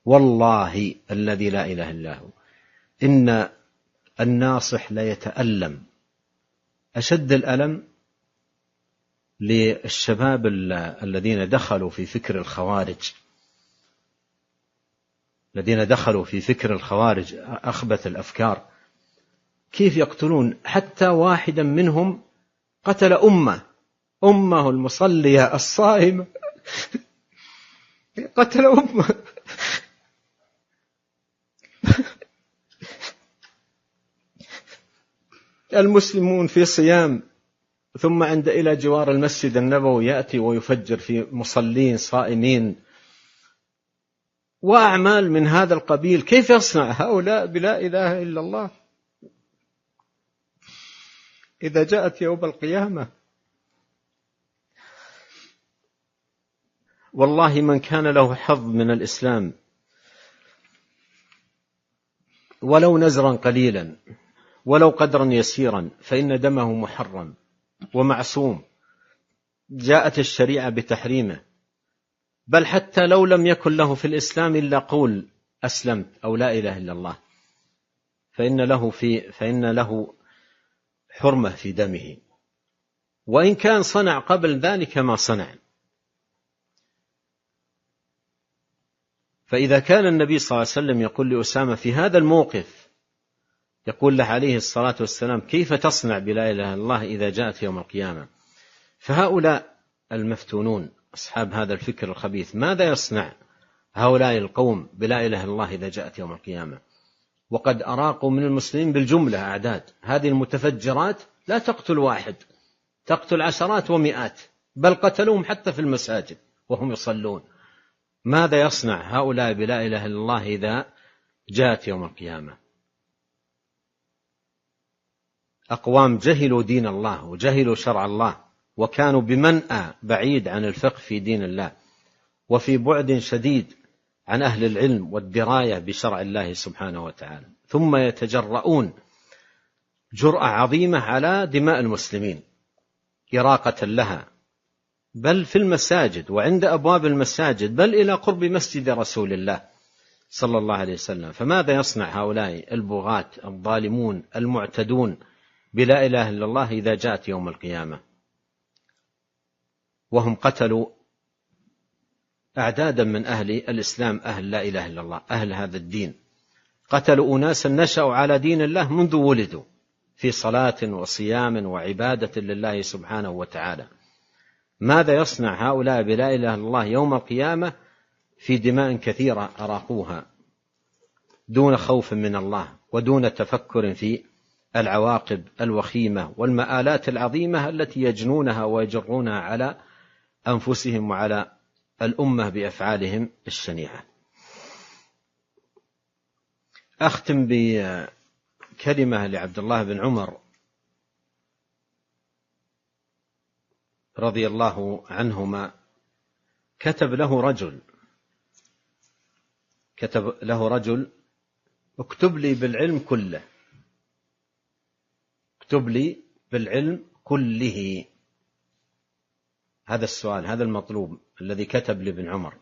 والله الذي لا إله إلا هو إن الناصح ليتألم أشد الألم للشباب الذين دخلوا في فكر الخوارج، أخبث الأفكار، كيف يقتلون حتى واحدا منهم قتل أمه المصلية الصائمة، قتل أمه. المسلمون في صيام، ثم عند إلى جوار المسجد النبوي يأتي ويفجر في مصلين صائمين، وأعمال من هذا القبيل. كيف يصنع هؤلاء بلا إله إلا الله إذا جاءت يوم القيامة؟ والله من كان له حظ من الإسلام ولو نزرا قليلا ولو قدرا يسيرا فإن دمه محرم ومعصوم، جاءت الشريعة بتحريمه. بل حتى لو لم يكن له في الإسلام إلا قول أسلمت أو لا إله إلا الله فإن له حرمة في دمه، وإن كان صنع قبل ذلك ما صنع. فإذا كان النبي صلى الله عليه وسلم يقول لأسامة في هذا الموقف، يقول له عليه الصلاة والسلام كيف تصنع بلا إله إلا الله إذا جاءت يوم القيامة، فهؤلاء المفتونون أصحاب هذا الفكر الخبيث ماذا يصنع هؤلاء القوم بلا إله إلا الله إذا جاءت يوم القيامة؟ وقد أراقوا من المسلمين بالجملة أعداد. هذه المتفجرات لا تقتل واحد، تقتل عشرات ومئات، بل قتلوهم حتى في المساجد وهم يصلون. ماذا يصنع هؤلاء بلا إله إلا الله إذا جاءت يوم القيامة؟ أقوام جهلوا دين الله وجهلوا شرع الله، وكانوا بمنأى بعيد عن الفقه في دين الله، وفي بعد شديد عن أهل العلم والدراية بشرع الله سبحانه وتعالى، ثم يتجرؤون جرأة عظيمة على دماء المسلمين إراقة لها، بل في المساجد وعند أبواب المساجد، بل إلى قرب مسجد رسول الله صلى الله عليه وسلم. فماذا يصنع هؤلاء البغاة الظالمون المعتدون بلا إله إلا الله إذا جاءت يوم القيامة؟ وهم قتلوا أعدادا من أهل الإسلام، أهل لا إله إلا الله، أهل هذا الدين. قتلوا أناسا نشأوا على دين الله منذ ولدوا في صلاة وصيام وعبادة لله سبحانه وتعالى. ماذا يصنع هؤلاء بلا إله إلا الله يوم القيامة في دماء كثيرة أراقوها دون خوف من الله ودون تفكر في العواقب الوخيمة والمآلات العظيمة التي يجنونها ويجرونها على أنفسهم وعلى الأمة بأفعالهم الشنيعة. أختم بكلمة لعبد الله بن عمر رضي الله عنهما. كتب له رجل اكتب لي بالعلم كله، اكتب لي بالعلم كله. هذا السؤال، هذا المطلوب الذي كتب لابن عمر.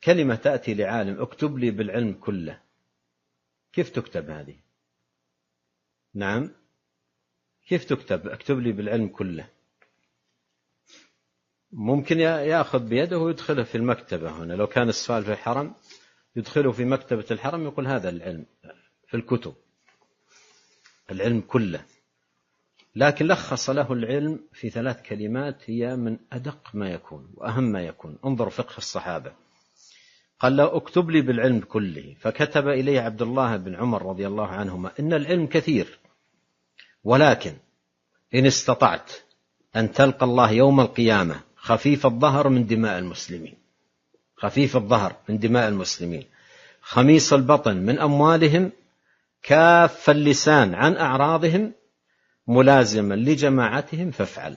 كلمة تأتي لعالم اكتب لي بالعلم كله، كيف تكتب هذه؟ نعم، كيف تكتب اكتب لي بالعلم كله؟ ممكن يأخذ بيده ويدخله في المكتبة هنا، لو كان السؤال في الحرم يدخله في مكتبة الحرم يقول هذا العلم في الكتب، العلم كله. لكن لخص له العلم في 3 كلمات هي من أدق ما يكون وأهم ما يكون. انظر فقه الصحابة. قال له اكتب لي بالعلم كله، فكتب إليه عبد الله بن عمر رضي الله عنهما إن العلم كثير، ولكن إن استطعت أن تلقى الله يوم القيامة خفيف الظهر من دماء المسلمين، خفيف الظهر من دماء المسلمين، خميص البطن من أموالهم، كاف اللسان عن أعراضهم، ملازما لجماعتهم فافعل.